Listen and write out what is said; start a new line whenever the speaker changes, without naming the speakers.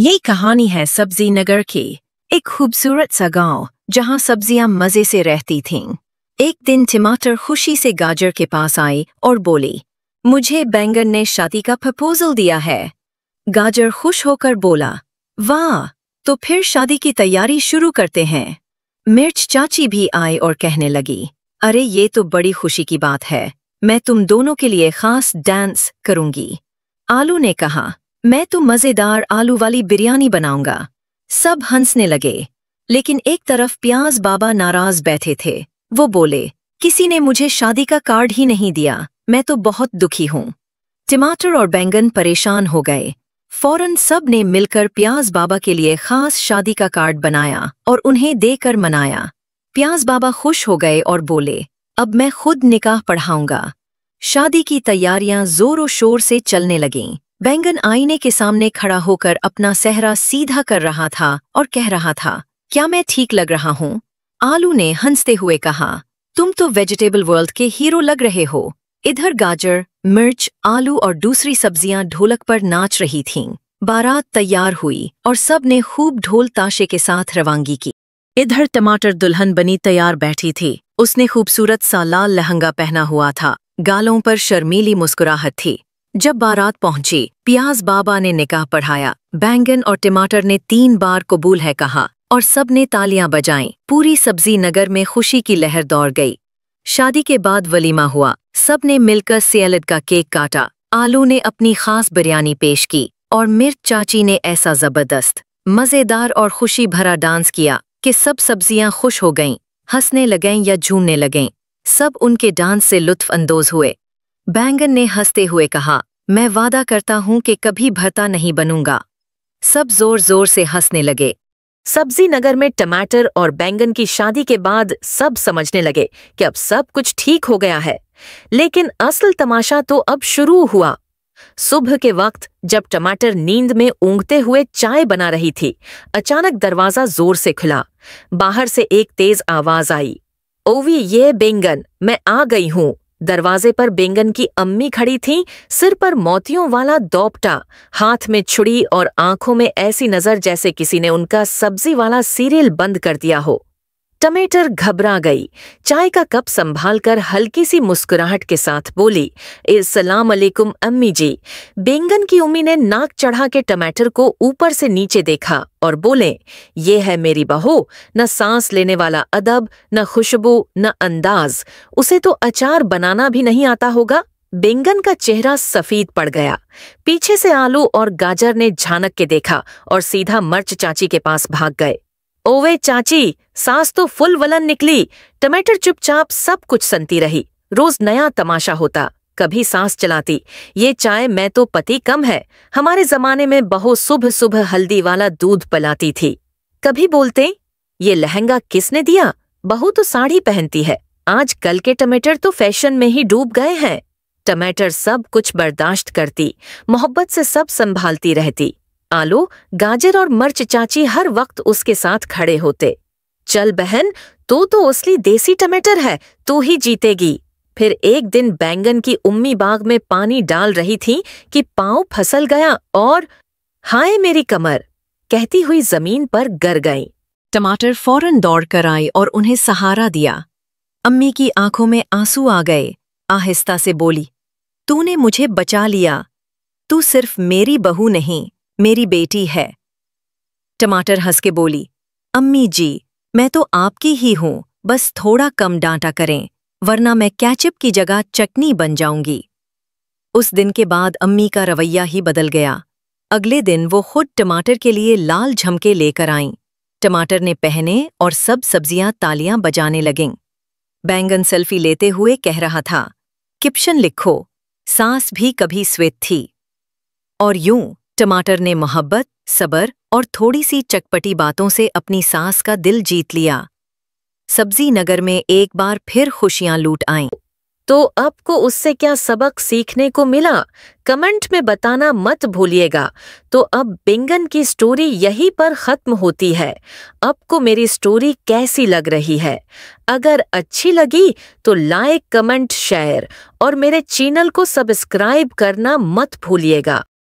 ये कहानी है सब्जी नगर की, एक खूबसूरत सा गांव जहां सब्जियां मजे से रहती थीं। एक दिन टमाटर खुशी से गाजर के पास आई और बोली, मुझे बैंगन ने शादी का प्रपोजल दिया है। गाजर खुश होकर बोला, वाह, तो फिर शादी की तैयारी शुरू करते हैं। मिर्च चाची भी आई और कहने लगी, अरे ये तो बड़ी खुशी की बात है, मैं तुम दोनों के लिए खास डांस करूंगी। आलू ने कहा, मैं तो मजेदार आलू वाली बिरयानी बनाऊंगा। सब हंसने लगे, लेकिन एक तरफ प्याज बाबा नाराज बैठे थे। वो बोले, किसी ने मुझे शादी का कार्ड ही नहीं दिया, मैं तो बहुत दुखी हूं। टमाटर और बैंगन परेशान हो गए। फौरन सब ने मिलकर प्याज बाबा के लिए खास शादी का कार्ड बनाया और उन्हें देकर मनाया। प्याज बाबा खुश हो गए और बोले, अब मैं खुद निकाह पढ़ाऊंगा। शादी की तैयारियां जोरों शोर से चलने लगीं। बैंगन आईने के सामने खड़ा होकर अपना सेहरा सीधा कर रहा था और कह रहा था, क्या मैं ठीक लग रहा हूं? आलू ने हंसते हुए कहा, तुम तो वेजिटेबल वर्ल्ड के हीरो लग रहे हो। इधर गाजर, मिर्च, आलू और दूसरी सब्जियां ढोलक पर नाच रही थीं। बारात तैयार हुई और सब ने खूब ढोल ताशे के साथ रवानगी की। इधर टमाटर दुल्हन बनी तैयार बैठी थी। उसने खूबसूरत सा लाल लहंगा पहना हुआ था, गालों पर शर्मीली मुस्कुराहट थी। जब बारात पहुंची, प्याज बाबा ने निकाह पढ़ाया। बैंगन और टमाटर ने 3 बार कबूल है कहा और सब ने तालियां बजाईं। पूरी सब्जी नगर में खुशी की लहर दौड़ गई। शादी के बाद वलीमा हुआ। सब ने मिलकर सैलड का केक काटा। आलू ने अपनी खास बिरयानी पेश की और मिर्च चाची ने ऐसा जबरदस्त, मजेदार और खुशी भरा डांस किया कि सब सब्जियां खुश हो गईं, हंसने लगीं या झूमने लगीं। सब उनके डांस से लुत्फ अंदोज हुए। बैंगन ने हंसते हुए कहा, मैं वादा करता हूं कि कभी भरता नहीं बनूंगा। सब जोर जोर से हंसने लगे।
सब्जी नगर में टमाटर और बैंगन की शादी के बाद सब समझने लगे कि अब सब कुछ ठीक हो गया है। लेकिन असल तमाशा तो अब शुरू हुआ। सुबह के वक्त जब टमाटर नींद में ऊँघते हुए चाय बना रही थी, अचानक दरवाजा जोर से खुला। बाहर से एक तेज आवाज आई, ओवी ये बैंगन, मैं आ गई हूँ। दरवाजे पर बैंगन की अम्मी खड़ी थीं, सिर पर मोतियों वाला दोपटा, हाथ में छुरी और आंखों में ऐसी नजर जैसे किसी ने उनका सब्जी वाला सीरियल बंद कर दिया हो। टमाटर घबरा गई। चाय का कप संभालकर हल्की सी मुस्कुराहट के साथ बोली, अस्सलाम अलैकुम अम्मी जी। बैंगन की अम्मी ने नाक चढ़ा के टमाटर को ऊपर से नीचे देखा और बोले, ये है मेरी बहू, न सांस लेने वाला अदब, न खुशबू, न अंदाज। उसे तो अचार बनाना भी नहीं आता होगा। बैंगन का चेहरा सफेद पड़ गया। पीछे से आलू और गाजर ने झांक के देखा और सीधा मिर्च चाची के पास भाग गए। ओवे चाची, सास तो फुल वलन निकली। टमाटर चुपचाप सब कुछ सुनती रही। रोज नया तमाशा होता, कभी सांस चलाती, ये चाय मैं तो पति कम है। हमारे जमाने में बहू सुबह सुबह हल्दी वाला दूध पिलाती थी। कभी बोलते, ये लहंगा किसने दिया? बहू तो साड़ी पहनती है। आज कल के टमाटर तो फैशन में ही डूब गए हैं। टमाटर सब कुछ बर्दाश्त करती, मोहब्बत से सब संभालती रहती। आलू, गाजर और मिर्च चाची हर वक्त उसके साथ खड़े होते। चल बहन, तो असली देसी टमाटर है, तू ही जीतेगी। फिर एक दिन बैंगन की उम्मी बाग में पानी डाल रही थी कि पांव फिसल गया और हाय मेरी कमर कहती हुई जमीन पर गिर गई।
टमाटर फौरन दौड़ कर आई और उन्हें सहारा दिया। अम्मी की आंखों में आंसू आ गए। आहिस्ता से बोली, तूने मुझे बचा लिया। तू सिर्फ मेरी बहू नहीं, मेरी बेटी है। टमाटर हंस के बोली, अम्मी जी, मैं तो आपकी ही हूं, बस थोड़ा कम डांटा करें, वरना मैं केचप की जगह चटनी बन जाऊंगी। उस दिन के बाद अम्मी का रवैया ही बदल गया। अगले दिन वो खुद टमाटर के लिए लाल झमके लेकर आईं। टमाटर ने पहने और सब सब्जियां तालियां बजाने लगीं। बैंगन सेल्फी लेते हुए कह रहा था, कैप्शन लिखो, सास भी कभी स्वीट थी। और यूं टमाटर ने मोहब्बत, सब्र और थोड़ी सी चटपटी बातों से अपनी सास का दिल जीत लिया। सब्जी नगर में एक बार फिर खुशियां लूट आईं।
तो आपको उससे क्या सबक सीखने को मिला? कमेंट में बताना मत भूलिएगा। तो अब बैंगन की स्टोरी यहीं पर खत्म होती है। आपको मेरी स्टोरी कैसी लग रही है? अगर अच्छी लगी तो लाइक, कमेंट, शेयर और मेरे चैनल को सब्सक्राइब करना मत भूलिएगा।